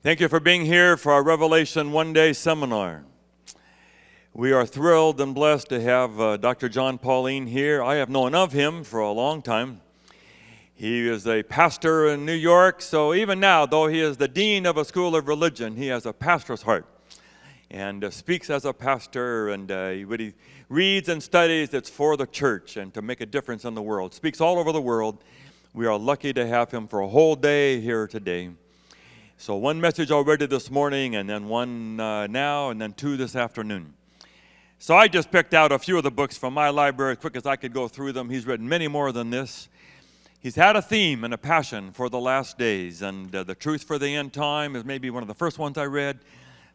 Thank you for being here for our Revelation One-Day Seminar. We are thrilled and blessed to have Dr. Jon Paulien here. I have known of him for a long time. He is a pastor in New York, so even now, though he is the dean of a school of religion, he has a pastor's heart and speaks as a pastor, and what he reads and studies, it's for the church and to make a difference in the world. Speaks all over the world. We are lucky to have him for a whole day here today. So one message already this morning, and then one now, and then two this afternoon. So I just picked out a few of the books from my library as quick as I could go through them. He's written many more than this. He's had a theme and a passion for the last days, and the truth for the end time is maybe one of the first ones I read.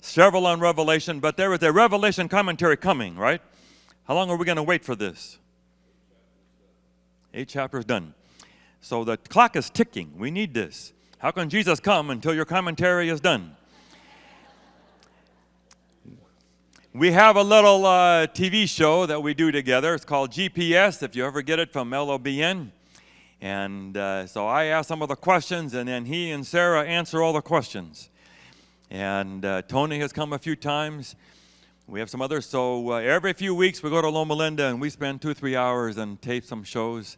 Several on Revelation, but there is a Revelation commentary coming, right? How long are we going to wait for this? 8 chapters done. So the clock is ticking. We need this. How can Jesus come until your commentary is done? We have a little TV show that we do together. It's called GPS, if you ever get it, from LOBN. And so I ask some of the questions, and then he and Sarah answer all the questions. And Tony has come a few times. We have some others. So every few weeks we go to Loma Linda, and we spend 2-3 hours and tape some shows.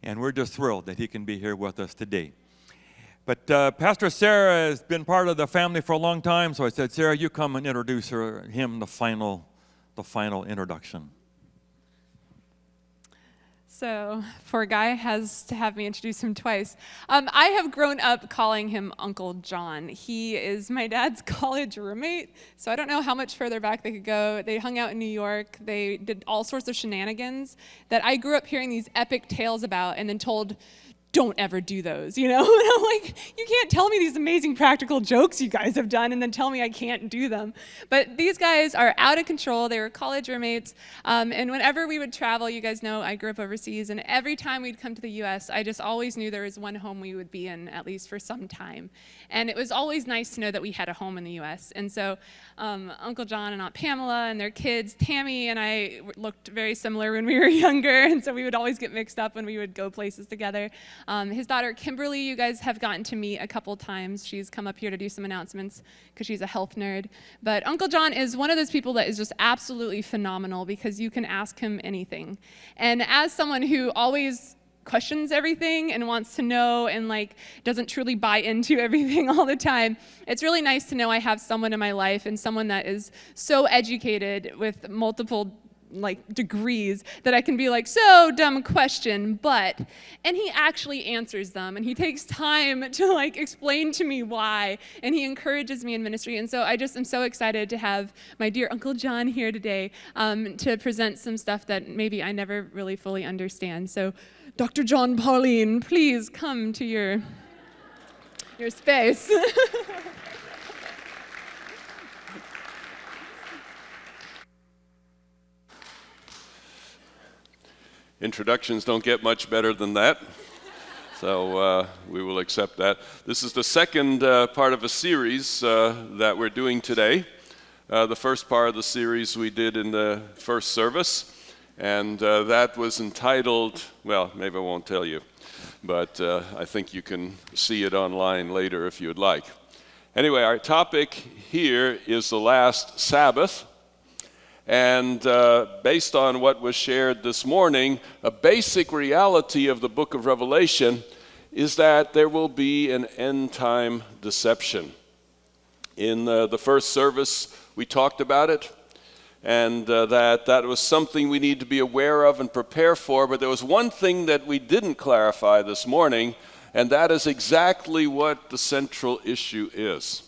And we're just thrilled that he can be here with us today. But Pastor Sarah has been part of the family for a long time, so I said, Sarah, you come and introduce him the final introduction. So, poor guy has to have me introduce him twice. I have grown up calling him Uncle Jon. He is my dad's college roommate, so I don't know how much further back they could go. They hung out in New York. They did all sorts of shenanigans that I grew up hearing these epic tales about and then told, don't ever do those, you know? And I'm like, you can't tell me these amazing practical jokes you guys have done and then tell me I can't do them. But these guys are out of control. They were college roommates. And whenever we would travel, you guys know I grew up overseas, and every time we'd come to the U.S., I just always knew there was one home we would be in, at least for some time. And it was always nice to know that we had a home in the U.S. And so Uncle Jon and Aunt Pamela and their kids, Tammy and I, looked very similar when we were younger, and so we would always get mixed up when we would go places together. His daughter, Kimberly, you guys have gotten to meet a couple times. She's come up here to do some announcements because she's a health nerd. But Uncle Jon is one of those people that is just absolutely phenomenal because you can ask him anything. And as someone who always questions everything and wants to know and doesn't truly buy into everything all the time, it's really nice to know I have someone in my life and someone that is so educated with multiple degrees that I can be like, so dumb question, but, and he actually answers them, and he takes time to explain to me why, and he encourages me in ministry. And so I just am so excited to have my dear Uncle Jon here today to present some stuff that maybe I never really fully understand. So Dr. Jon Paulien, please come to your space. Introductions don't get much better than that, so we will accept that. This is the second part of a series that we're doing today. The first part of the series we did in the first service, and that was entitled, well, maybe I won't tell you, but I think you can see it online later if you would like. Anyway, our topic here is the last Sabbath. And based on what was shared this morning, a basic reality of the book of Revelation is that there will be an end-time deception. In the first service, we talked about it, and that was something we need to be aware of and prepare for. But there was one thing that we didn't clarify this morning, and that is exactly what the central issue is.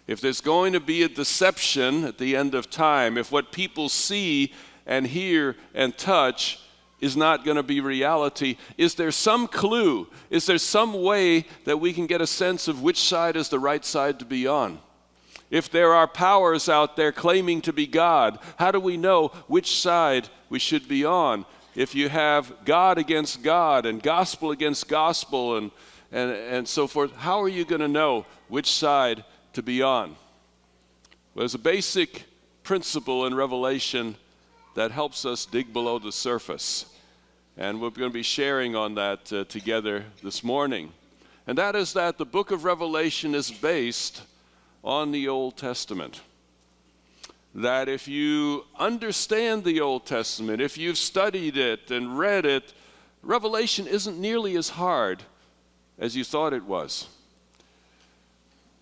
If there's going to be a deception at the end of time, if what people see and hear and touch is not going to be reality, is there some clue? Is there some way that we can get a sense of which side is the right side to be on? If there are powers out there claiming to be God, how do we know which side we should be on? If you have God against God and gospel against gospel and so forth, how are you going to know which side to be on? Well, there's a basic principle in Revelation that helps us dig below the surface. And we're going to be sharing on that together this morning. And that is that the book of Revelation is based on the Old Testament. That if you understand the Old Testament, if you've studied it and read it, Revelation isn't nearly as hard as you thought it was.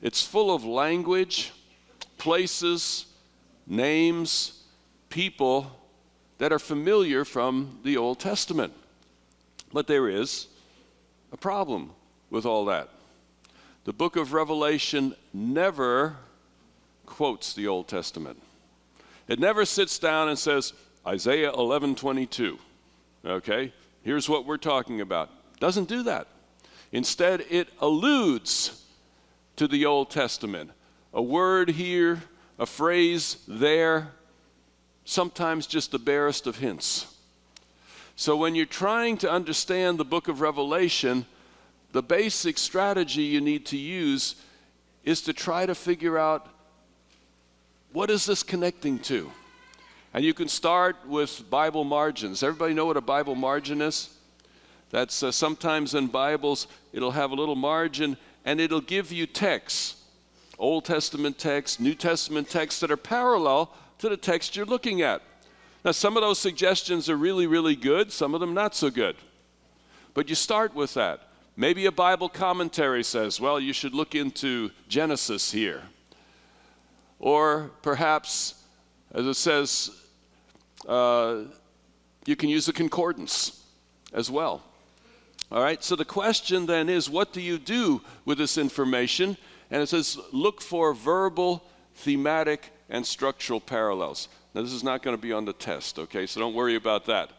It's full of language, places, names, people that are familiar from the Old Testament. But there is a problem with all that. The book of Revelation never quotes the Old Testament. It never sits down and says, Isaiah 11:22. Okay, here's what we're talking about. Doesn't do that. Instead, it alludes to the Old Testament. A word here, a phrase there, sometimes just the barest of hints. So when you're trying to understand the book of Revelation, the basic strategy you need to use is to try to figure out, what is this connecting to? And you can start with Bible margins. Everybody know what a Bible margin is? That's sometimes in Bibles, it'll have a little margin and it'll give you texts, Old Testament texts, New Testament texts that are parallel to the text you're looking at. Now, some of those suggestions are really, really good, some of them not so good. But you start with that. Maybe a Bible commentary says, well, you should look into Genesis here. Or perhaps, as it says, you can use a concordance as well. All right, so the question then is, what do you do with this information? And it says, look for verbal, thematic, and structural parallels. Now, this is not going to be on the test, okay, so don't worry about that.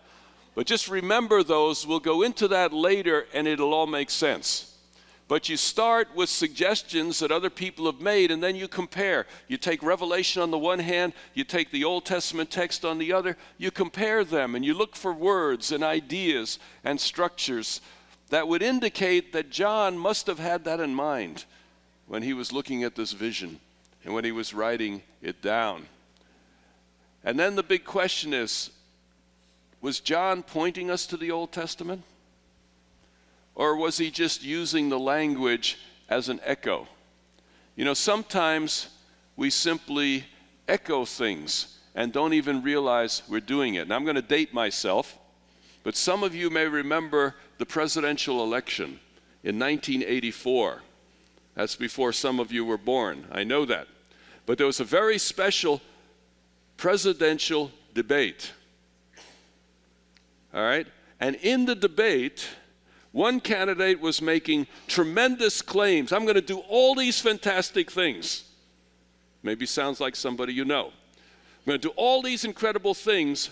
But just remember those. We'll go into that later, and it'll all make sense. But you start with suggestions that other people have made, and then you compare. You take Revelation on the one hand, you take the Old Testament text on the other, you compare them, and you look for words and ideas and structures that would indicate that John must have had that in mind when he was looking at this vision and when he was writing it down. And then the big question is, was John pointing us to the Old Testament? Or was he just using the language as an echo? You know, sometimes we simply echo things and don't even realize we're doing it. And I'm going to date myself, but some of you may remember the presidential election in 1984. That's before some of you were born. I know that. But there was a very special presidential debate. All right? And in the debate, one candidate was making tremendous claims. I'm going to do all these fantastic things. Maybe sounds like somebody you know. I'm going to do all these incredible things.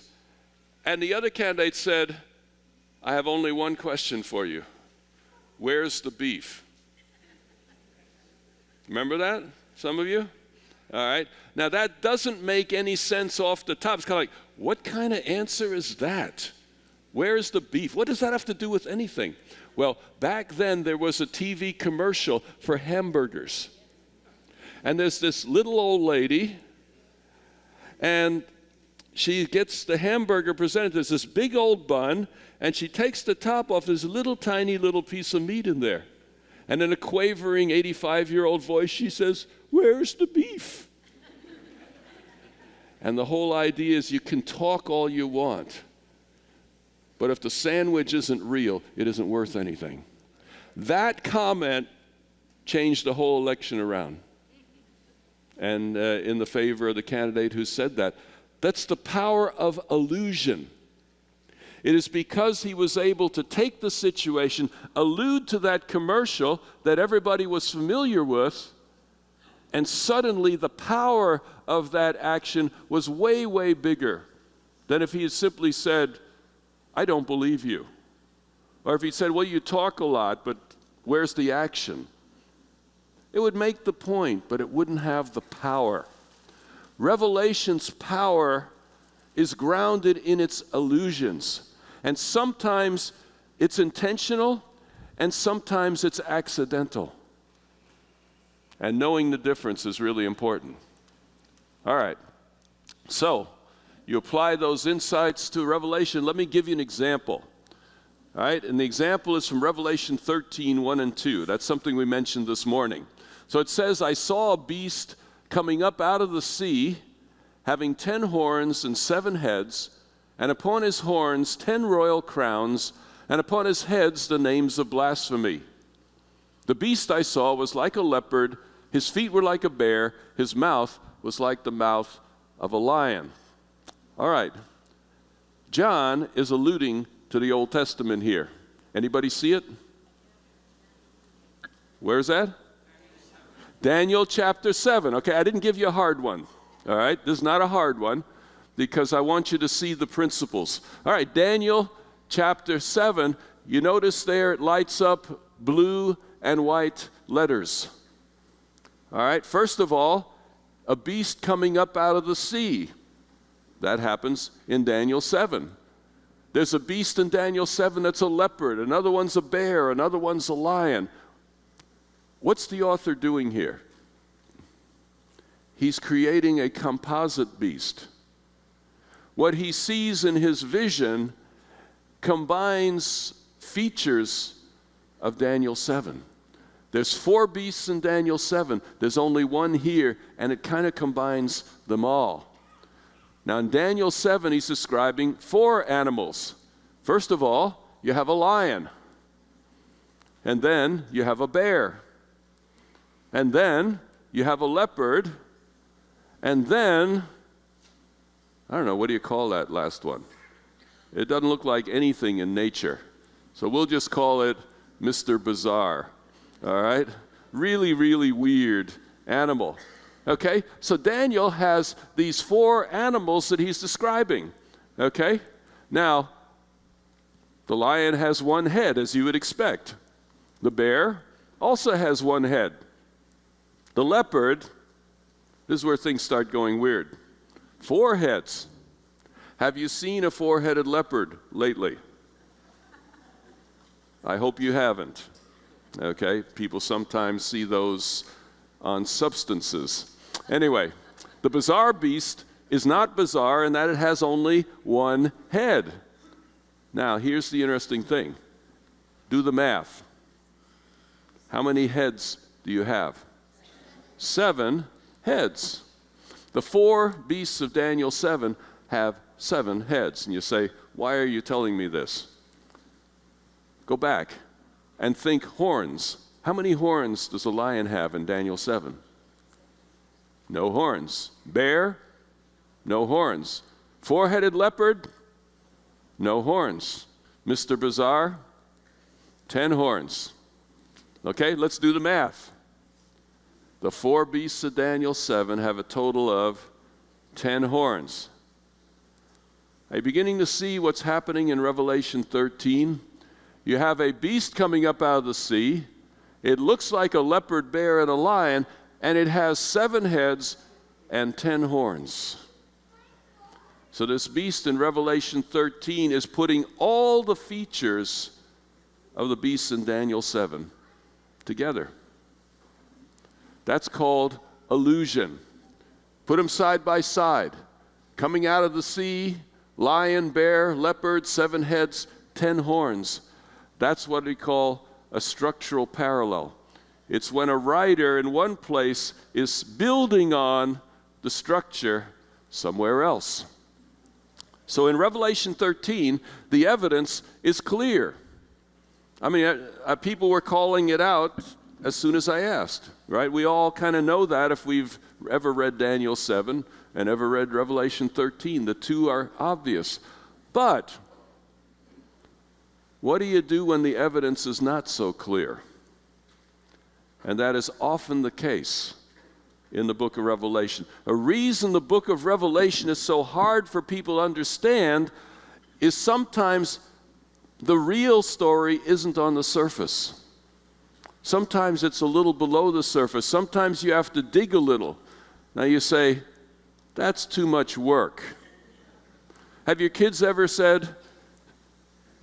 And the other candidate said, I have only one question for you. Where's the beef? Remember that? Some of you? All right. Now, that doesn't make any sense off the top. It's kind of like, what kind of answer is that? Where's the beef? What does that have to do with anything? Well, back then there was a TV commercial for hamburgers. And there's this little old lady, and she gets the hamburger presented. There's this big old bun, and she takes the top off. There's a little tiny little piece of meat in there. And in a quavering 85-year-old voice, she says, where's the beef? And the whole idea is you can talk all you want, but if the sandwich isn't real, it isn't worth anything. That comment changed the whole election around, and in the favor of the candidate who said that. That's the power of illusion. It is because he was able to take the situation, allude to that commercial that everybody was familiar with, and suddenly the power of that action was way, way bigger than if he had simply said, I don't believe you. Or if he said, well, you talk a lot, but where's the action? It would make the point, but it wouldn't have the power. Revelation's power is grounded in its illusions. And sometimes it's intentional, and sometimes it's accidental. And knowing the difference is really important. All right. So, you apply those insights to Revelation. Let me give you an example. All right, and the example is from Revelation 13, 1 and 2. That's something we mentioned this morning. So it says, I saw a beast coming up out of the sea, having 10 horns and 7 heads, and upon his horns 10 royal crowns, and upon his heads the names of blasphemy. The beast I saw was like a leopard, his feet were like a bear, his mouth was like the mouth of a lion. All right, John is alluding to the Old Testament here. Anybody see it? Where's that? Daniel chapter 7. Okay, I didn't give you a hard one. All right, this is not a hard one because I want you to see the principles. All right, Daniel chapter 7. You notice there it lights up blue and white letters. All right, first of all, a beast coming up out of the sea. That happens in Daniel 7. There's a beast in Daniel 7 that's a leopard. Another one's a bear. Another one's a lion. What's the author doing here? He's creating a composite beast. What he sees in his vision combines features of Daniel 7. There's 4 beasts in Daniel 7. There's only one here, and it kind of combines them all. Now in Daniel 7, he's describing 4 animals. First of all, you have a lion. And then you have a bear. And then you have a leopard. And then, I don't know, what do you call that last one? It doesn't look like anything in nature. So we'll just call it Mr. Bizarre. All right? Really, really weird animal. Okay? So Daniel has these 4 animals that he's describing. Okay? Now, the lion has 1 head, as you would expect. The bear also has 1 head. The leopard, this is where things start going weird. 4 heads. Have you seen a 4-headed leopard lately? I hope you haven't. Okay? People sometimes see those on substances. Anyway, the bizarre beast is not bizarre in that it has only 1 head. Now, here's the interesting thing. Do the math. How many heads do you have? 7 heads. The 4 beasts of Daniel 7 have 7 heads. And you say, why are you telling me this? Go back and think horns. How many horns does a lion have in Daniel 7? No horns. Bear? No horns. 4-headed leopard? No horns. Mr. Bizarre? 10 horns. Okay, let's do the math. The 4 beasts of Daniel 7 have a total of 10 horns. Are you beginning to see what's happening in Revelation 13? You have a beast coming up out of the sea. It looks like a leopard, bear, and a lion, and it has 7 heads and 10 horns. So this beast in Revelation 13 is putting all the features of the beasts in Daniel 7 together. That's called illusion. Put them side by side. Coming out of the sea, lion, bear, leopard, 7 heads, 10 horns. That's what we call a structural parallel. It's when a writer in one place is building on the structure somewhere else. So in Revelation 13, the evidence is clear. I mean, people were calling it out as soon as I asked, right? We all kind of know that if we've ever read Daniel 7 and ever read Revelation 13. The two are obvious. But what do you do when the evidence is not so clear? And that is often the case in the book of Revelation. A reason the book of Revelation is so hard for people to understand is sometimes the real story isn't on the surface. Sometimes it's a little below the surface. Sometimes you have to dig a little. Now you say, that's too much work. Have your kids ever said,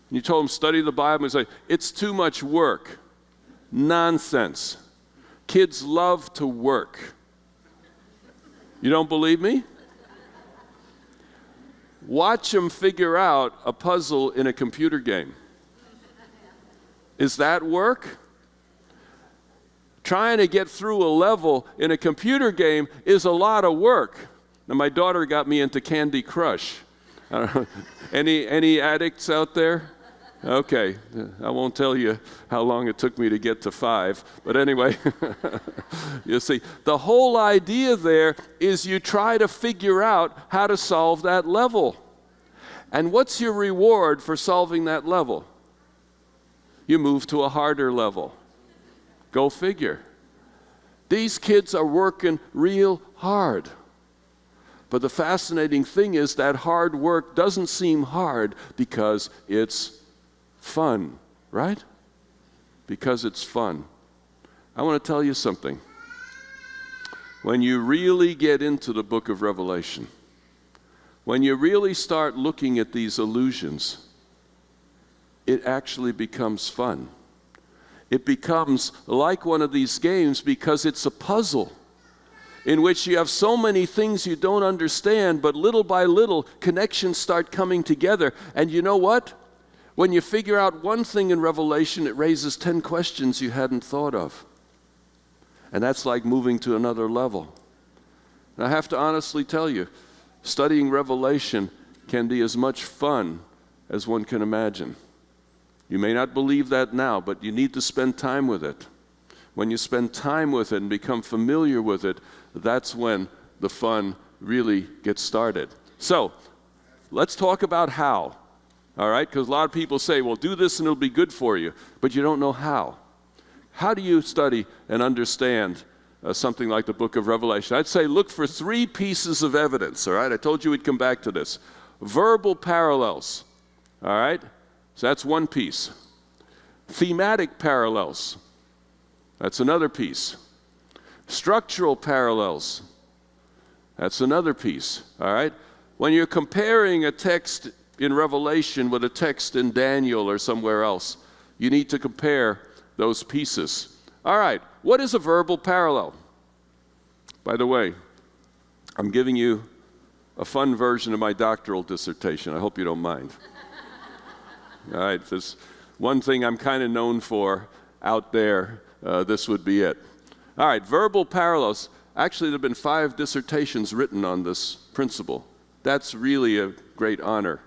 you told them study the Bible, and say, it's too much work? Nonsense. Kids love to work. You don't believe me? Watch them figure out a puzzle in a computer game. Is that work? Trying to get through a level in a computer game is a lot of work. Now, my daughter got me into Candy Crush. I don't know. Any addicts out there? Okay, I won't tell you how long it took me to get to 5, but anyway, you see, the whole idea there is you try to figure out how to solve that level. And what's your reward for solving that level? You move to a harder level. Go figure. These kids are working real hard. But the fascinating thing is that hard work doesn't seem hard because it's fun, right? Because it's fun. I want to tell you something. When you really get into the book of Revelation, when you really start looking at these illusions, it actually becomes fun. It becomes like one of these games because it's a puzzle in which you have so many things you don't understand, but little by little, connections start coming together. And you know what? When you figure out one thing in Revelation, it raises 10 questions you hadn't thought of. And that's like moving to another level. And I have to honestly tell you, studying Revelation can be as much fun as one can imagine. You may not believe that now, but you need to spend time with it. When you spend time with it and become familiar with it, that's when the fun really gets started. So, let's talk about how, all right? Because a lot of people say, well, do this and it'll be good for you, but you don't know how. How do you study and understand something like the book of Revelation? I'd say look for 3 pieces of evidence, all right? I told you we'd come back to this. Verbal parallels, all right? So that's one piece. Thematic parallels, that's another piece. Structural parallels, that's another piece, all right? When you're comparing a text in Revelation with a text in Daniel or somewhere else, you need to compare those pieces. All right, what is a verbal parallel? By the way, I'm giving you a fun version of my doctoral dissertation. I hope you don't mind. All right, if there's one thing I'm kind of known for out there, this would be it. All right, verbal parallels. Actually, there have been 5 dissertations written on this principle. That's really a great honor.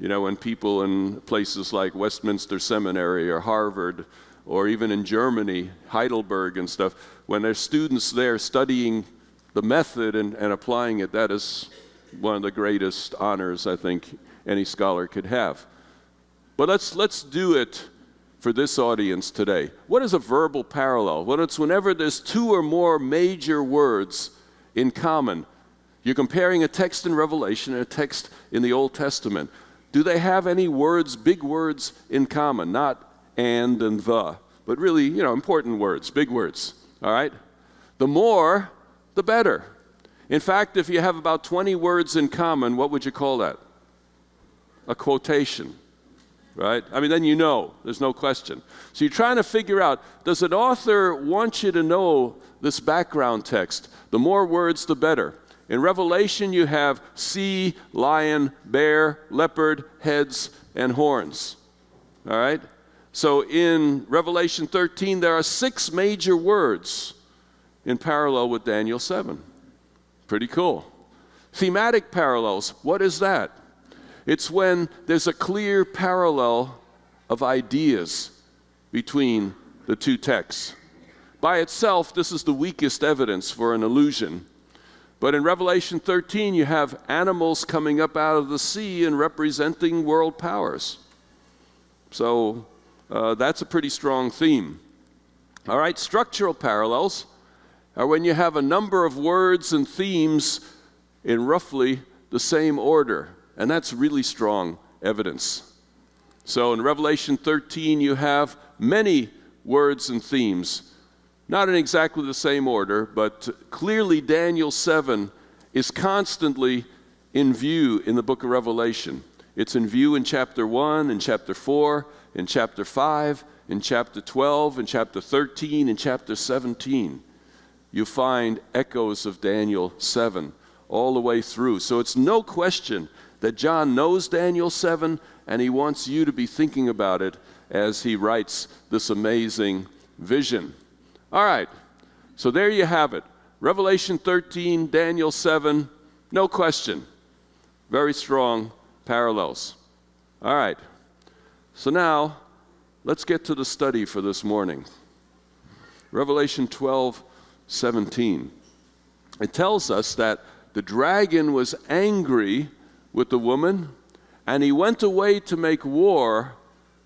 You know, when people in places like Westminster Seminary or Harvard, or even in Germany, Heidelberg and stuff, when there's students there studying the method and applying it, that is one of the greatest honors I think any scholar could have. But let's do it for this audience today. What is a verbal parallel? Well, it's whenever there's 2 or more major words in common. You're comparing a text in Revelation and a text in the Old Testament. Do they have any words, big words in common? Not and the, but really, you know, important words, big words, all right? The more, the better. In fact, if you have about 20 words in common, what would you call that? A quotation. Right? I mean, then you know, there's no question. So you're trying to figure out, does an author want you to know this background text? The more words, the better. In Revelation, you have sea, lion, bear, leopard, heads, and horns. All right? So in Revelation 13, there are 6 major words in parallel with Daniel 7. Pretty cool. Thematic parallels, what is that? It's when there's a clear parallel of ideas between the 2 texts. By itself, this is the weakest evidence for an illusion. But in Revelation 13, you have animals coming up out of the sea and representing world powers. So that's a pretty strong theme. All right, structural parallels are when you have a number of words and themes in roughly the same order. And that's really strong evidence. So in Revelation 13, you have many words and themes, not in exactly the same order, but clearly Daniel 7 is constantly in view in the book of Revelation. It's in view in chapter 1, in chapter 4, in chapter 5, in chapter 12, in chapter 13, in chapter 17. You find echoes of Daniel 7 all the way through. So it's no question that John knows Daniel 7, and he wants you to be thinking about it as he writes this amazing vision. All right, so there you have it. Revelation 13, Daniel 7, no question. Very strong parallels. All right, so now let's get to the study for this morning. Revelation 12:17. It tells us that the dragon was angry with the woman, and he went away to make war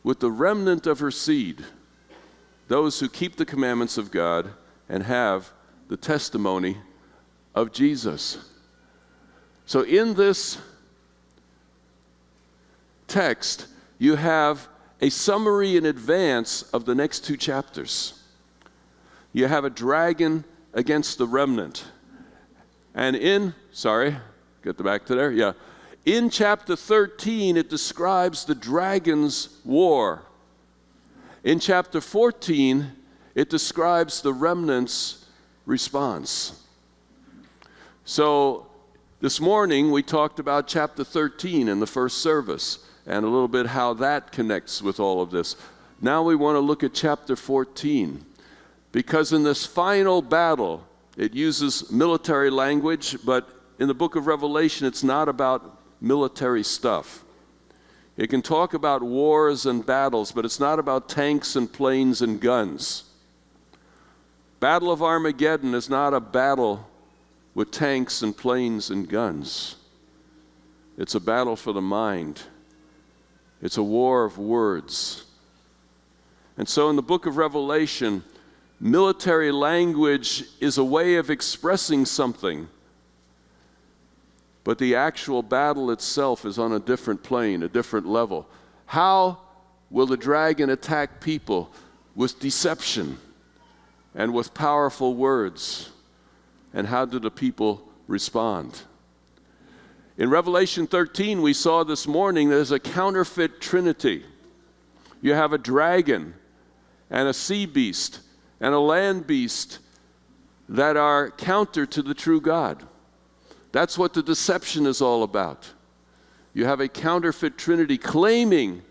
with the remnant of her seed, those who keep the commandments of God and have the testimony of Jesus. So in this text, you have a summary in advance of the next two chapters. You have a dragon against the remnant. And in chapter 13, it describes the dragon's war. In chapter 14, it describes the remnant's response. So this morning, we talked about chapter 13 in the first service, and a little bit how that connects with all of this. Now we want to look at chapter 14, because in this final battle, it uses military language, but in the book of Revelation, it's not about military stuff. It can talk about wars and battles, but it's not about tanks and planes and guns. Battle of Armageddon is not a battle with tanks and planes and guns. It's a battle for the mind. It's a war of words. And so in the book of Revelation, military language is a way of expressing something, but the actual battle itself is on a different plane, a different level. How will the dragon attack people? With deception and with powerful words. And how do the people respond? In Revelation 13, we saw this morning there's a counterfeit trinity. You have a dragon and a sea beast and a land beast that are counter to the true God. That's what the deception is all about. You have a counterfeit trinity claiming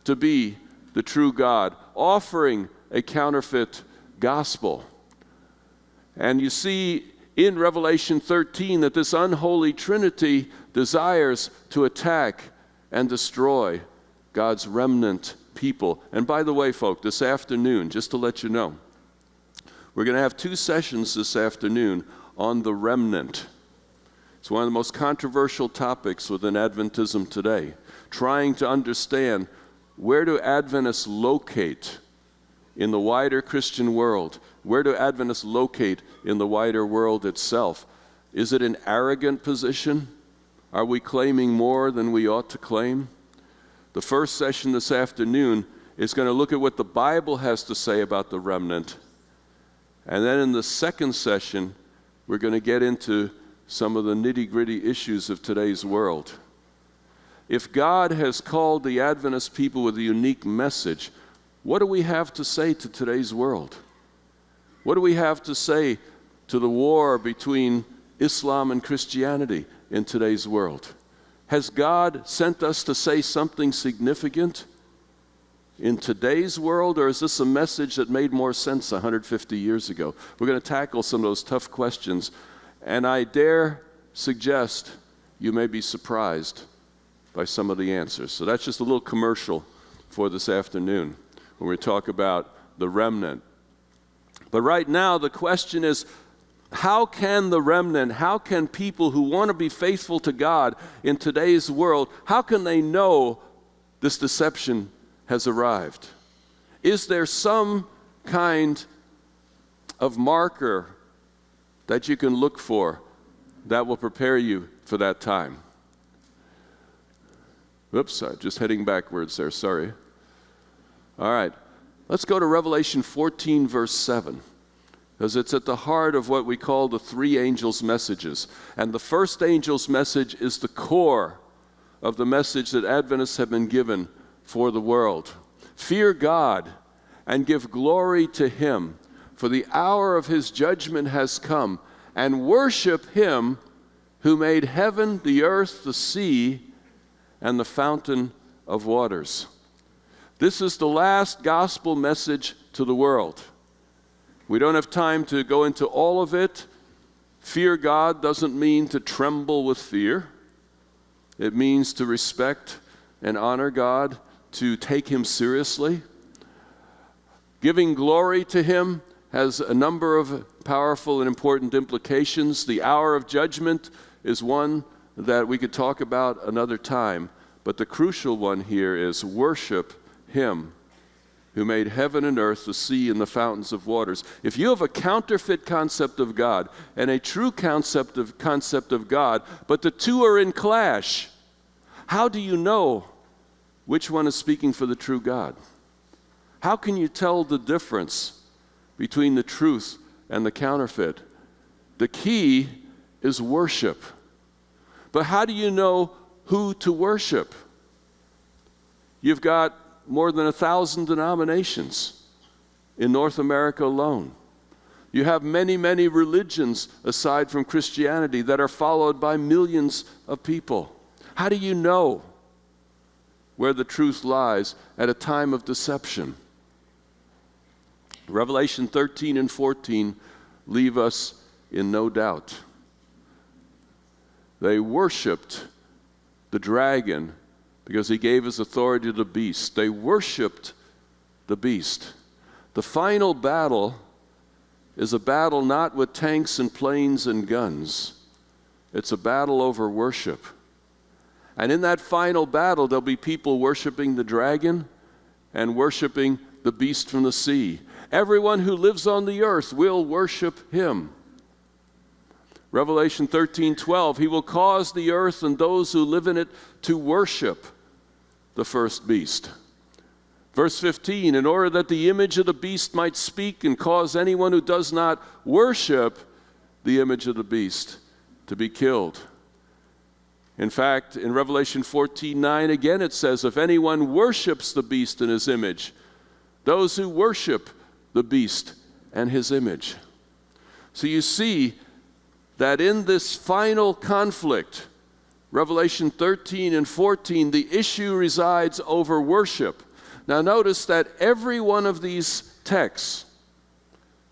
to be the true God, offering a counterfeit gospel. And you see in Revelation 13 that this unholy trinity desires to attack and destroy God's remnant people. And by the way, folk, this afternoon, just to let you know, we're going to have 2 sessions this afternoon on the remnant. It's one of the most controversial topics within Adventism today, trying to understand where do Adventists locate in the wider Christian world? Where do Adventists locate in the wider world itself? Is it an arrogant position? Are we claiming more than we ought to claim? The first session this afternoon is going to look at what the Bible has to say about the remnant. And then in the second session, we're going to get into some of the nitty-gritty issues of today's world. If God has called the Adventist people with a unique message, what do we have to say to today's world? What do we have to say to the war between Islam and Christianity in today's world? Has God sent us to say something significant in today's world, or is this a message that made more sense 150 years ago? We're going to tackle some of those tough questions, and I dare suggest you may be surprised by some of the answers. So that's just a little commercial for this afternoon when we talk about the remnant. But right now the question is, how can the remnant, how can people who want to be faithful to God in today's world, how can they know this deception has arrived? Is there some kind of marker that you can look for that will prepare you for that time? Whoops, just heading backwards there, sorry. All right, let's go to Revelation 14, verse 7. Because it's at the heart of what we call the 3 angels' messages. And the first angel's message is the core of the message that Adventists have been given for the world. Fear God and give glory to Him, for the hour of His judgment has come, and worship Him who made heaven, the earth, the sea, and the fountain of waters. This is the last gospel message to the world. We don't have time to go into all of it. Fear God doesn't mean to tremble with fear. It means to respect and honor God, to take Him seriously. Giving glory to Him has a number of powerful and important implications. The hour of judgment is one that we could talk about another time, but the crucial one here is worship Him who made heaven and earth, the sea, and the fountains of waters. If you have a counterfeit concept of God and a true concept of God, but the two are in clash, how do you know which one is speaking for the true God? How can you tell the difference between the truth and the counterfeit? The key is worship. But how do you know who to worship? You've got more than 1,000 denominations in North America alone. You have many, many religions aside from Christianity that are followed by millions of people. How do you know where the truth lies at a time of deception? Revelation 13 and 14 leave us in no doubt. They worshiped the dragon because he gave his authority to the beast. They worshiped the beast. The final battle is a battle not with tanks and planes and guns. It's a battle over worship. And in that final battle, there'll be people worshiping the dragon and worshiping the beast from the sea. Everyone who lives on the earth will worship him. Revelation 13:12, he will cause the earth and those who live in it to worship the first beast. Verse 15, in order that the image of the beast might speak and cause anyone who does not worship the image of the beast to be killed. In fact, in Revelation 14:9 again it says, if anyone worships the beast and his image, those who worship the beast and his image. So you see that in this final conflict, Revelation 13 and 14, the issue resides over worship. Now notice that every one of these texts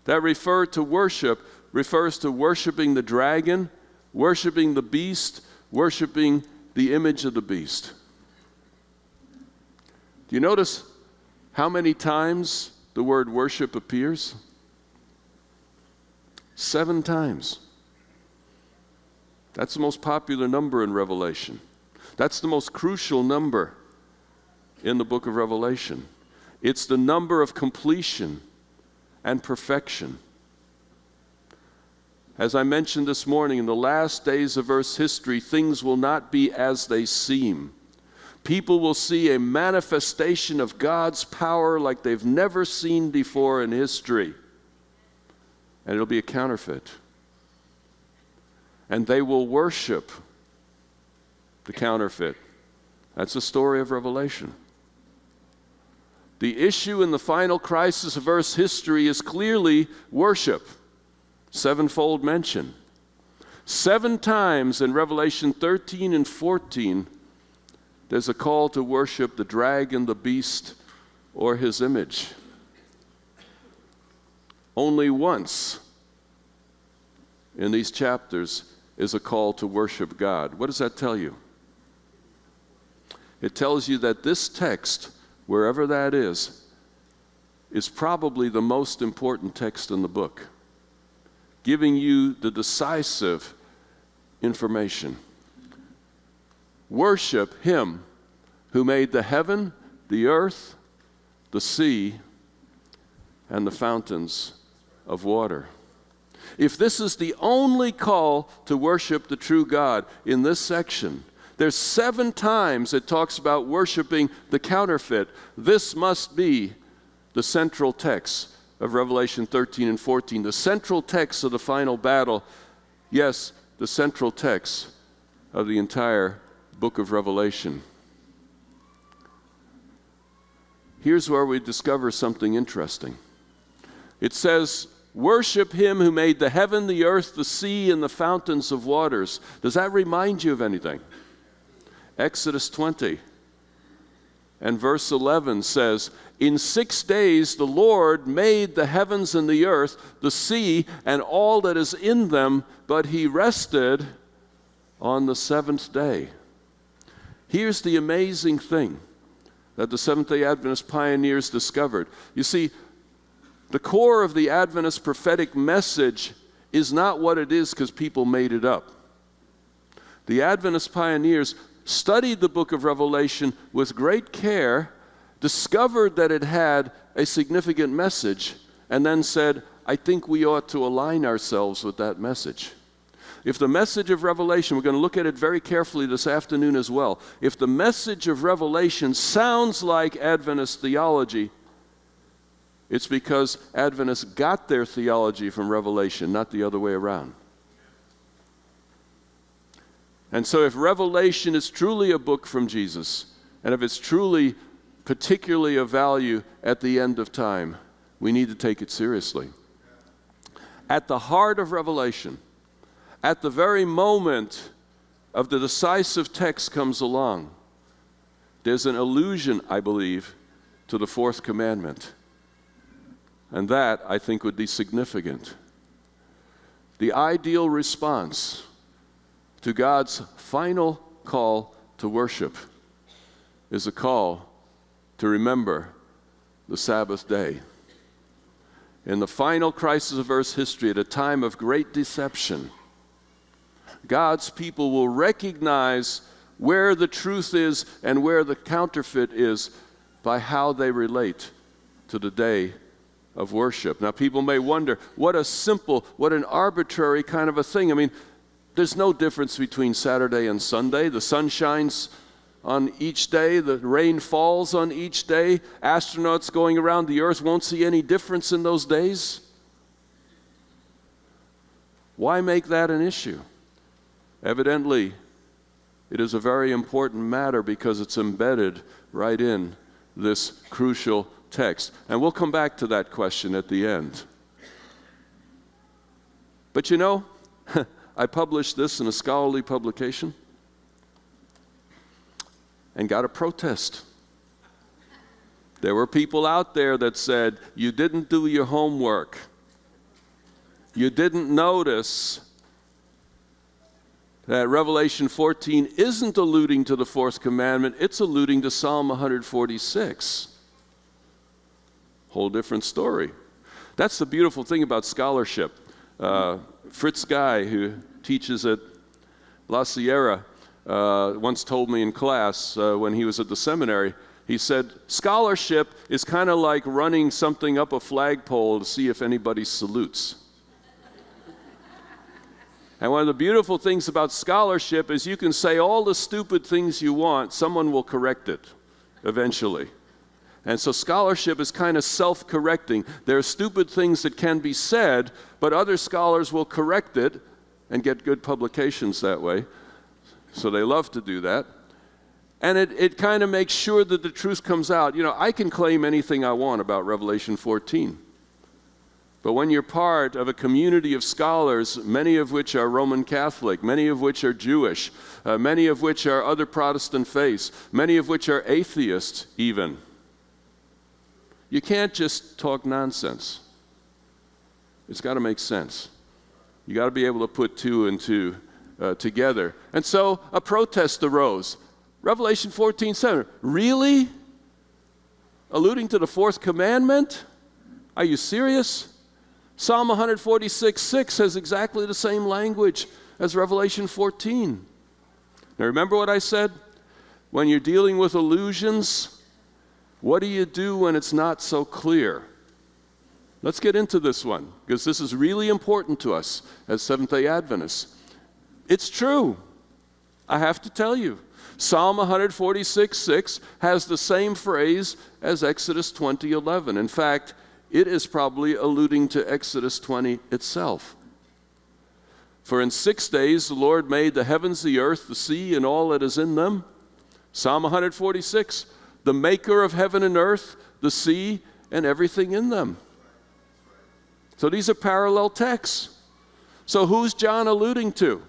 that refer to worship refers to worshiping the dragon, worshiping the beast, worshiping the image of the beast. Do you notice how many times the word worship appears? 7 times. That's the most popular number in Revelation. That's the most crucial number in the book of Revelation. It's the number of completion and perfection. As I mentioned this morning, in the last days of Earth's history, things will not be as they seem. People will see a manifestation of God's power like they've never seen before in history. And it'll be a counterfeit. And they will worship the counterfeit. That's the story of Revelation. The issue in the final crisis of Earth's history is clearly worship. 7-fold mention. 7 times in Revelation 13 and 14, there's a call to worship the dragon, the beast, or his image. Only once in these chapters is a call to worship God. What does that tell you? It tells you that this text, wherever that is probably the most important text in the book, giving you the decisive information. Worship him who made the heaven, the earth, the sea, and the fountains of water. If this is the only call to worship the true God in this section, there's 7 times it talks about worshiping the counterfeit. This must be the central text of Revelation 13 and 14, the central text of the final battle. Yes, the central text of the entire book of Revelation. Here's where we discover something interesting. It says, worship him who made the heaven, the earth, the sea, and the fountains of waters. Does that remind you of anything? Exodus 20. And verse 11 says, "In 6 days the Lord made the heavens and the earth, the sea, and all that is in them, but he rested on the seventh day." Here's the amazing thing that the Seventh-day Adventist pioneers discovered. You see, the core of the Adventist prophetic message is not what it is because people made it up. The Adventist pioneers studied the book of Revelation with great care, discovered that it had a significant message, and then said, I think we ought to align ourselves with that message. If the message of Revelation, we're going to look at it very carefully this afternoon as well, if the message of Revelation sounds like Adventist theology, it's because Adventists got their theology from Revelation, not the other way around. And so if Revelation is truly a book from Jesus, and if it's truly particularly of value at the end of time, we need to take it seriously. At the heart of Revelation, at the very moment of the decisive text comes along, there's an allusion, I believe, to the fourth commandment. And that, I think, would be significant. The ideal response to God's final call to worship is a call to remember the Sabbath day. In the final crisis of Earth's history, at a time of great deception, God's people will recognize where the truth is and where the counterfeit is by how they relate to the day of worship. Now, people may wonder, what an arbitrary kind of a thing. I mean, there's no difference between Saturday and Sunday. The sun shines on each day, the rain falls on each day. Astronauts going around the earth won't see any difference in those days. Why make that an issue? Evidently, it is a very important matter because it's embedded right in this crucial text. And we'll come back to that question at the end. But you know, I published this in a scholarly publication and got a protest. There were people out there that said, you didn't do your homework. You didn't notice that Revelation 14 isn't alluding to the fourth commandment, it's alluding to Psalm 146. Whole different story. That's the beautiful thing about scholarship. Fritz Guy, who teaches at La Sierra, once told me in class when he was at the seminary, he said, scholarship is kind of like running something up a flagpole to see if anybody salutes. And one of the beautiful things about scholarship is you can say all the stupid things you want, someone will correct it eventually. And so scholarship is kind of self-correcting. There are stupid things that can be said, but other scholars will correct it and get good publications that way. So they love to do that. And it kind of makes sure that the truth comes out. You know, I can claim anything I want about Revelation 14. But when you're part of a community of scholars, many of which are Roman Catholic, many of which are Jewish, many of which are other Protestant faiths, many of which are atheists even, you can't just talk nonsense. It's got to make sense. You got to be able to put two and two together. And so a protest arose. Revelation 14:7, really? Alluding to the fourth commandment? Are you serious? Psalm 146:6 has exactly the same language as Revelation 14. Now remember what I said? When you're dealing with illusions, what do you do when it's not so clear? Let's get into this one, because this is really important to us as Seventh-day Adventists. It's true. I have to tell you. Psalm 146:6 has the same phrase as Exodus 20:11. In fact, it is probably alluding to Exodus 20 itself. For in 6 days the Lord made the heavens, the earth, the sea, and all that is in them. Psalm 146, the maker of heaven and earth, the sea, and everything in them. So these are parallel texts. So who's John alluding to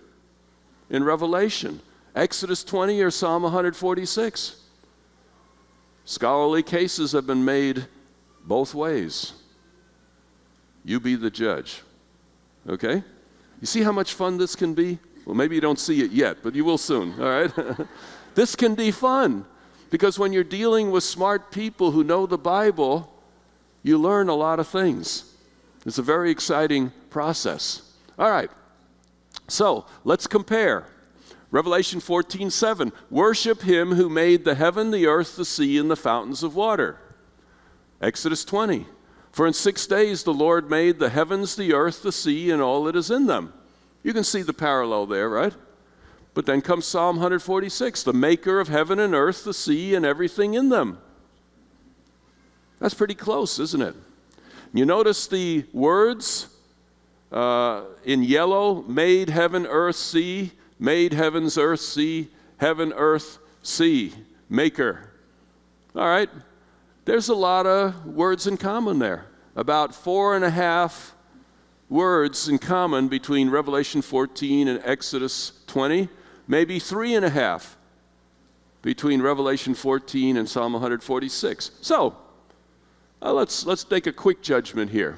in Revelation? Exodus 20 or Psalm 146? Scholarly cases have been made both ways. You be the judge. Okay? You see how much fun this can be? Well, maybe you don't see it yet, but you will soon, all right? This can be fun because when you're dealing with smart people who know the Bible, you learn a lot of things. It's a very exciting process. All right, so let's compare. Revelation 14:7, worship him who made the heaven, the earth, the sea, and the fountains of water. Exodus 20, for in 6 days the Lord made the heavens, the earth, the sea, and all that is in them. You can see the parallel there, right? But then comes Psalm 146, the maker of heaven and earth, the sea, and everything in them. That's pretty close, isn't it? You notice the words in yellow, made heaven, earth, sea, made heavens, earth, sea, heaven, earth, sea, maker. All right, there's a lot of words in common there. About 4.5 words in common between Revelation 14 and Exodus 20, maybe 3.5 between Revelation 14 and Psalm 146. So, let's take a quick judgment here.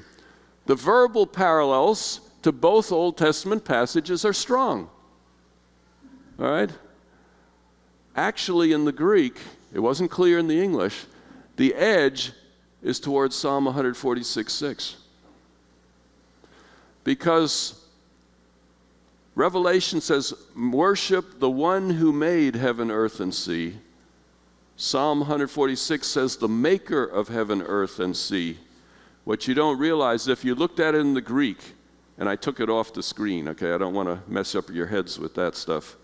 The verbal parallels to both Old Testament passages are strong. All right? Actually, in the Greek, it wasn't clear in the English, the edge is towards Psalm 146:6. Because Revelation says, worship the one who made heaven, earth, and sea. Psalm 146 says, the maker of heaven, earth, and sea. What you don't realize, if you looked at it in the Greek, and I took it off the screen, okay, I don't want to mess up your heads with that stuff.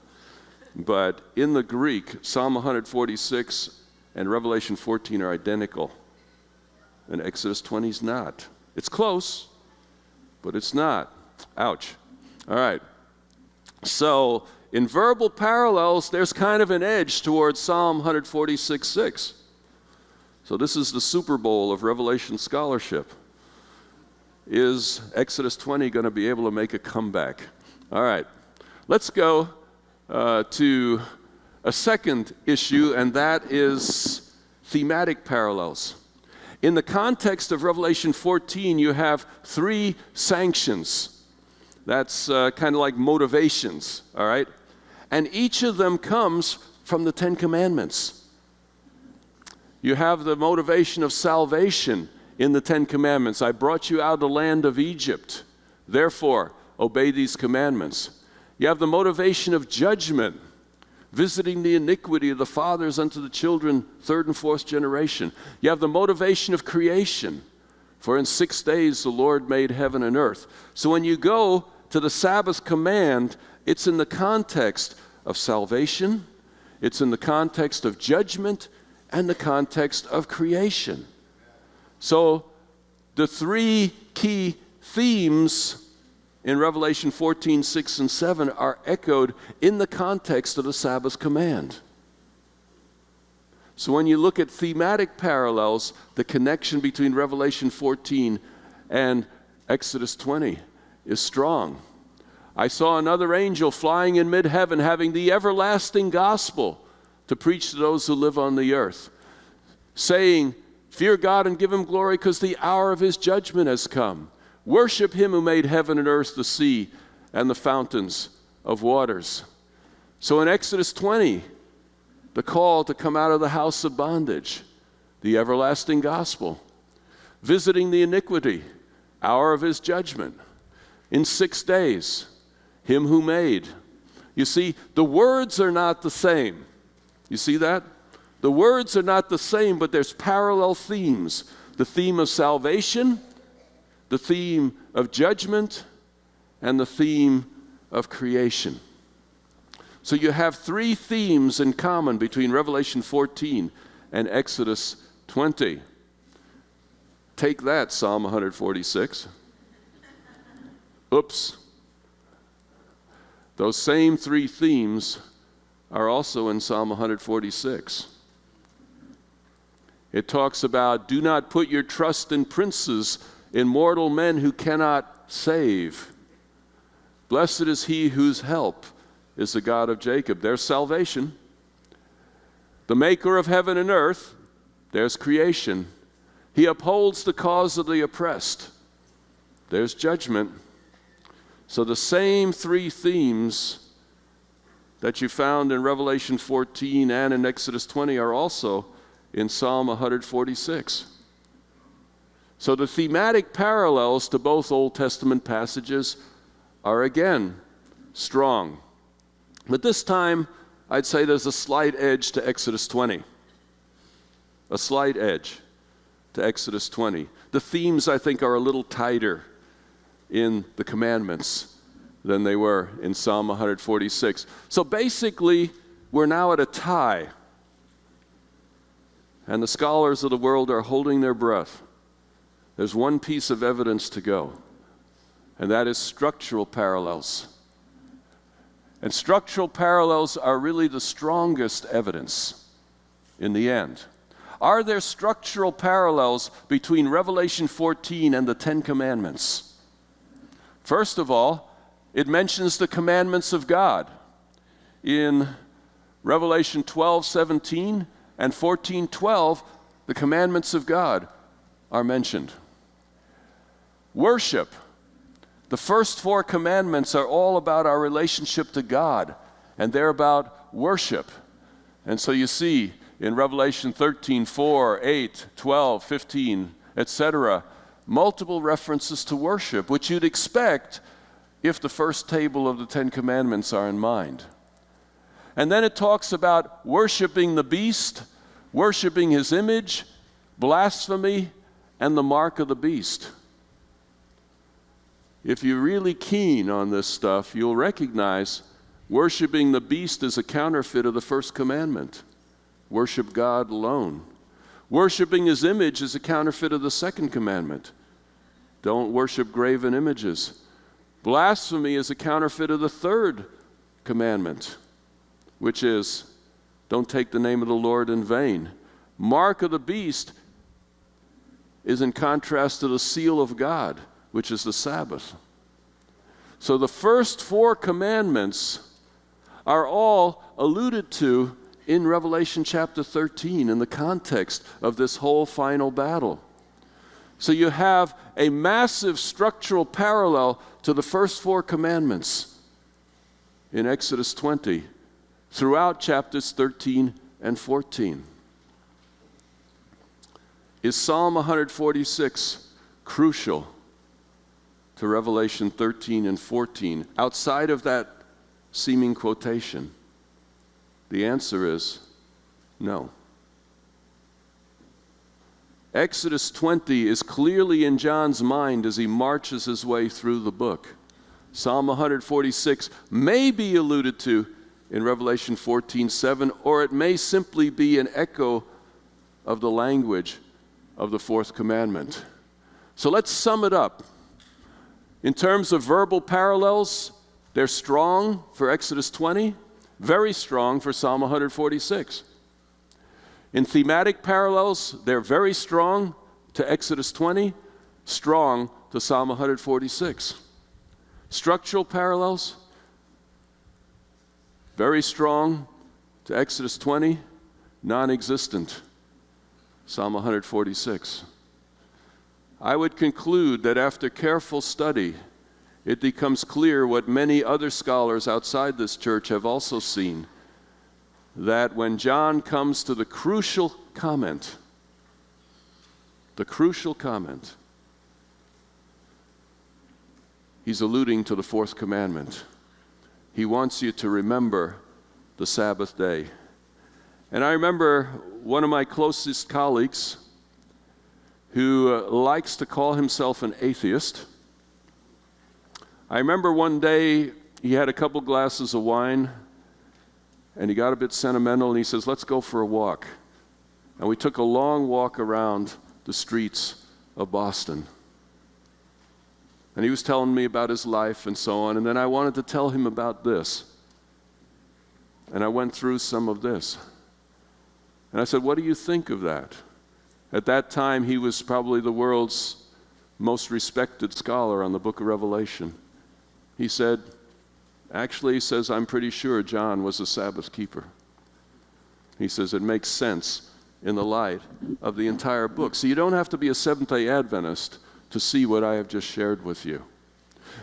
But in the Greek, Psalm 146 and Revelation 14 are identical. And Exodus 20 is not. It's close, but it's not. Ouch. All right. So, in verbal parallels, there's kind of an edge towards Psalm 146:6. So this is the Super Bowl of Revelation scholarship. Is Exodus 20 going to be able to make a comeback? All right. Let's go to a second issue, and that is thematic parallels. In the context of Revelation 14, you have 3 sanctions. That's kind of like motivations, all right? And each of them comes from the 10 Commandments. You have the motivation of salvation in the 10 Commandments. I brought you out of the land of Egypt. Therefore, obey these commandments. You have the motivation of judgment, visiting the iniquity of the fathers unto the children, 3rd and 4th generation. You have the motivation of creation. For in 6 days the Lord made heaven and earth. So when you go to the Sabbath command, it's in the context of salvation, it's in the context of judgment, and the context of creation. So the 3 key themes in Revelation 14, 6, and 7 are echoed in the context of the Sabbath command. So when you look at thematic parallels, the connection between Revelation 14 and Exodus 20 is strong. I saw another angel flying in mid-heaven, having the everlasting gospel to preach to those who live on the earth, saying, fear God and give him glory, because the hour of his judgment has come. Worship him who made heaven and earth, the sea, and the fountains of waters. So in Exodus 20, the call to come out of the house of bondage, the everlasting gospel, visiting the iniquity, hour of his judgment. In 6 days, him who made. You see, the words are not the same. You see that? The words are not the same, but there's parallel themes. The theme of salvation, the theme of judgment, and the theme of creation. So you have 3 themes in common between Revelation 14 and Exodus 20. Take that, Psalm 146. Oops. Those same 3 themes are also in Psalm 146. It talks about, do not put your trust in princes, in mortal men who cannot save. Blessed is he whose help is the God of Jacob. There's salvation. The maker of heaven and earth, There's creation. He upholds the cause of the oppressed. There's judgment. So the same three themes that you found in Revelation 14 and in Exodus 20 are also in Psalm 146. So the thematic parallels to both Old Testament passages are again strong. But this time, I'd say there's a slight edge to Exodus 20. A slight edge to Exodus 20. The themes, I think, are a little tighter in the commandments than they were in Psalm 146. So basically, we're now at a tie. And the scholars of the world are holding their breath. There's one piece of evidence to go, and that is structural parallels. And structural parallels are really the strongest evidence in the end. Are there structural parallels between Revelation 14 and the Ten Commandments? First of all, it mentions the commandments of God. In Revelation 12:17 and 14:12, the commandments of God are mentioned. Worship. The first four commandments are all about our relationship to God, and they're about worship. And so you see in Revelation 13:4, 8, 12, 15, etc., multiple references to worship, which you'd expect if the first table of the Ten Commandments are in mind. And then it talks about worshiping the beast, worshiping his image, blasphemy, and the mark of the beast. If you're really keen on this stuff, you'll recognize worshiping the beast is a counterfeit of the first commandment. Worship God alone. Worshiping his image is a counterfeit of the second commandment. Don't worship graven images. Blasphemy is a counterfeit of the third commandment, which is, don't take the name of the Lord in vain. Mark of the beast is in contrast to the seal of God, which is the Sabbath. So the first four commandments are all alluded to in Revelation chapter 13 in the context of this whole final battle. So you have a massive structural parallel to the first four commandments in Exodus 20 throughout chapters 13 and 14. Is Psalm 146 crucial to Revelation 13 and 14 outside of that seeming quotation? The answer is no. Exodus 20 is clearly in John's mind as he marches his way through the book. Psalm 146 may be alluded to in Revelation 14:7, or it may simply be an echo of the language of the fourth commandment. So let's sum it up. In terms of verbal parallels, they're strong for Exodus 20, very strong for Psalm 146. In thematic parallels, they're very strong to Exodus 20, strong to Psalm 146. Structural parallels, very strong to Exodus 20, non-existent, Psalm 146. I would conclude that after careful study, it becomes clear what many other scholars outside this church have also seen, that when John comes to the crucial comment, he's alluding to the fourth commandment. He wants you to remember the Sabbath day. And I remember one of my closest colleagues who likes to call himself an atheist. I remember one day he had a couple glasses of wine and he got a bit sentimental and he says, let's go for a walk. And we took a long walk around the streets of Boston. And he was telling me about his life and so on, and then I wanted to tell him about this. And I went through some of this. And I said, what do you think of that? At that time, he was probably the world's most respected scholar on the book of Revelation. He said, actually, he says, I'm pretty sure John was a Sabbath keeper. He says, it makes sense in the light of the entire book. So you don't have to be a Seventh-day Adventist to see what I have just shared with you.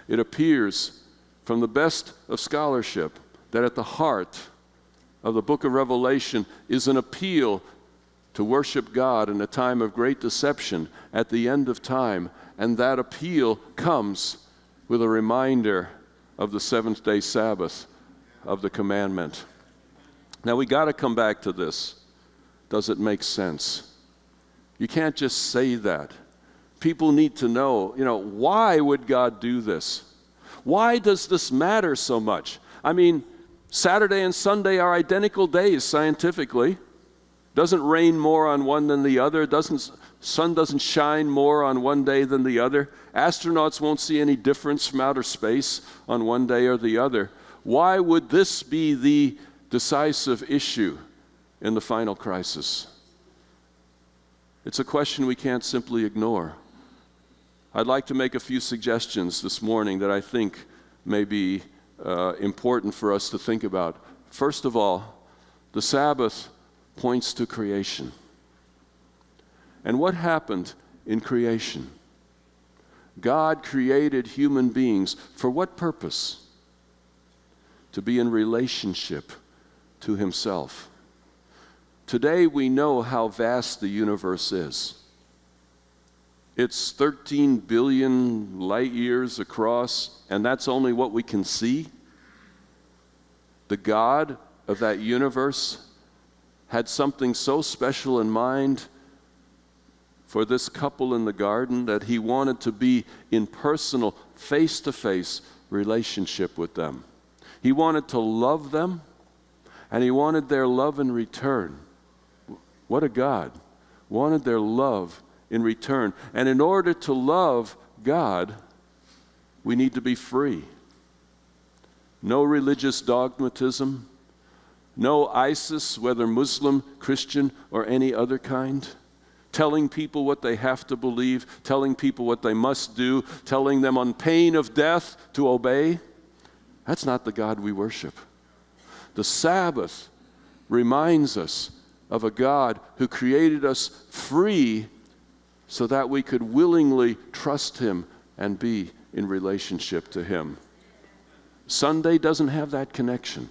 It appears from the best of scholarship that at the heart of the book of Revelation is an appeal to worship God in a time of great deception at the end of time, and that appeal comes with a reminder of the seventh-day Sabbath, of the commandment. Now we got to come back to this. Does it make sense? You can't just say that. People need to know, why would God do this? Why does this matter so much? I mean, Saturday and Sunday are identical days scientifically. Doesn't rain more on one than the other. Sun doesn't shine more on one day than the other. Astronauts won't see any difference from outer space on one day or the other. Why would this be the decisive issue in the final crisis? It's a question we can't simply ignore. I'd like to make a few suggestions this morning that I think may be important for us to think about. First of all, the Sabbath points to creation. And what happened in creation? God created human beings for what purpose? To be in relationship to Himself. Today we know how vast the universe is. It's 13 billion light years across, and that's only what we can see. The God of that universe had something so special in mind for this couple in the garden that He wanted to be in personal, face-to-face relationship with them. He wanted to love them, and He wanted their love in return. What a God. Wanted their love in return. And in order to love God, we need to be free. No religious dogmatism, no ISIS, whether Muslim, Christian, or any other kind, telling people what they have to believe, telling people what they must do, telling them on pain of death to obey. That's not the God we worship. The Sabbath reminds us of a God who created us free so that we could willingly trust Him and be in relationship to Him. Sunday doesn't have that connection.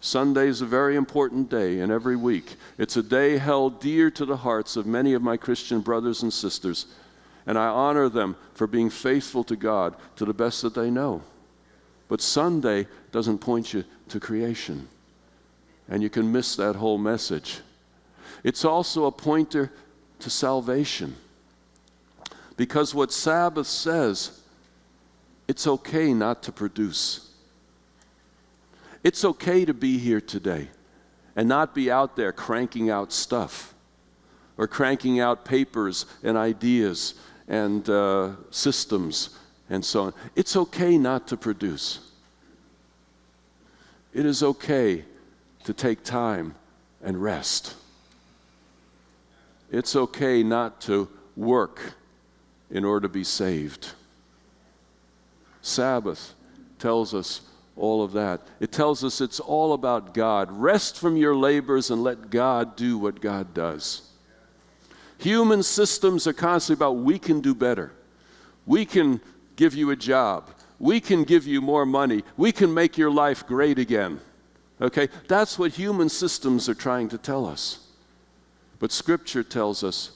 Sunday is a very important day in every week. It's a day held dear to the hearts of many of my Christian brothers and sisters, and I honor them for being faithful to God to the best that they know. But Sunday doesn't point you to creation, and you can miss that whole message. It's also a pointer to salvation, because what Sabbath says, it's okay not to produce. It's okay to be here today and not be out there cranking out stuff or cranking out papers and ideas and systems and so on. It's okay not to produce. It is okay to take time and rest. It's okay not to work in order to be saved. Sabbath tells us all of that. It tells us it's all about God. Rest from your labors and let God do what God does. Human systems are constantly about we can do better. We can give you a job. We can give you more money. We can make your life great again. Okay? That's what human systems are trying to tell us. But Scripture tells us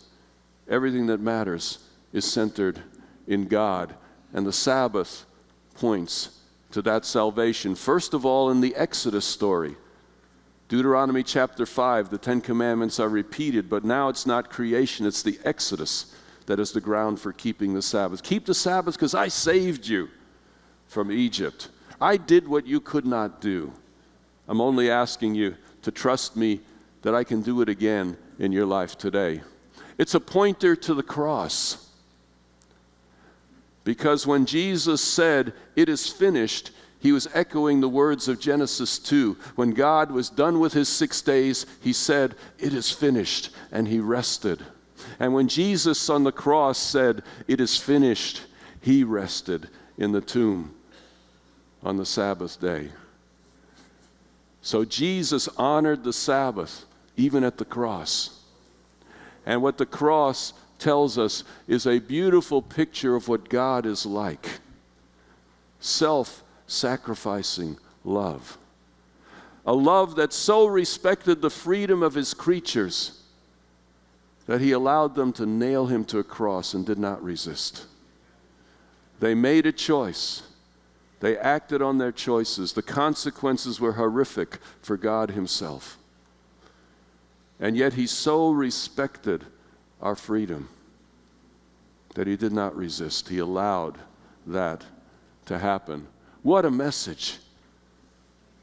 everything that matters is centered in God. And the Sabbath points to that salvation. First of all, in the Exodus story. Deuteronomy chapter 5, the 10 Commandments are repeated, but now it's not creation, it's the Exodus that is the ground for keeping the Sabbath. Keep the Sabbath because I saved you from Egypt. I did what you could not do. I'm only asking you to trust me that I can do it again in your life today. It's a pointer to the cross. Because when Jesus said, "It is finished," He was echoing the words of Genesis 2. When God was done with His 6 days, He said, "It is finished," and He rested. And when Jesus on the cross said, "It is finished," He rested in the tomb on the Sabbath day. So Jesus honored the Sabbath even at the cross. And what the cross tells us is a beautiful picture of what God is like. Self-sacrificing love. A love that so respected the freedom of his creatures that he allowed them to nail him to a cross and did not resist. They made a choice. They acted on their choices. The consequences were horrific for God himself. And yet he so respected our freedom that he did not resist. He allowed that to happen. What a message.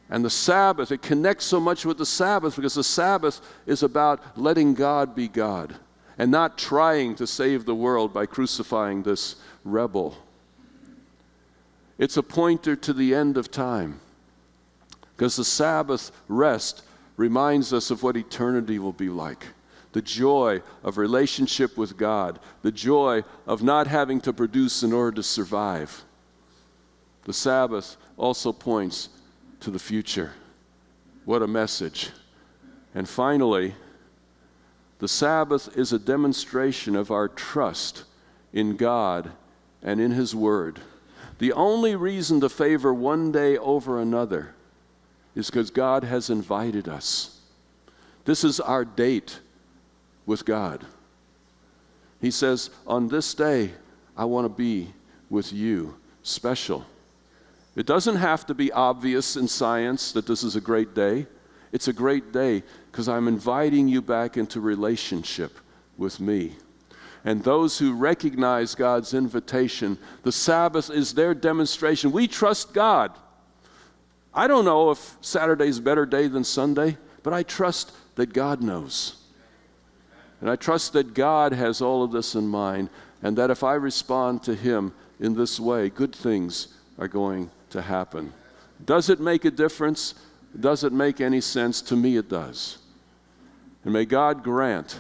And the Sabbath, it connects so much with the Sabbath because the Sabbath is about letting God be God and not trying to save the world by crucifying this rebel. It's a pointer to the end of time because the Sabbath rest reminds us of what eternity will be like. The joy of relationship with God, the joy of not having to produce in order to survive. The Sabbath also points to the future. What a message. And finally, the Sabbath is a demonstration of our trust in God and in his word. The only reason to favor one day over another is because God has invited us. This is our date with God. He says, on this day, I want to be with you, special. It doesn't have to be obvious in science that this is a great day. It's a great day because I'm inviting you back into relationship with me. And those who recognize God's invitation, the Sabbath is their demonstration. We trust God. I don't know if Saturday's a better day than Sunday, but I trust that God knows. And I trust that God has all of this in mind, and that if I respond to him in this way, good things are going to happen. Does it make a difference? Does it make any sense? To me it does. And may God grant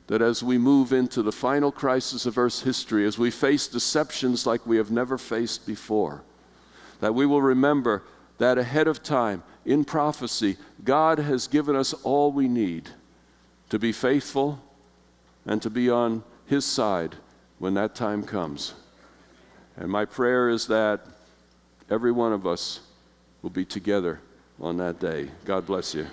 that as we move into the final crisis of Earth's history, as we face deceptions like we have never faced before, that we will remember that ahead of time, in prophecy, God has given us all we need to be faithful and to be on his side when that time comes. And my prayer is that every one of us will be together on that day. God bless you.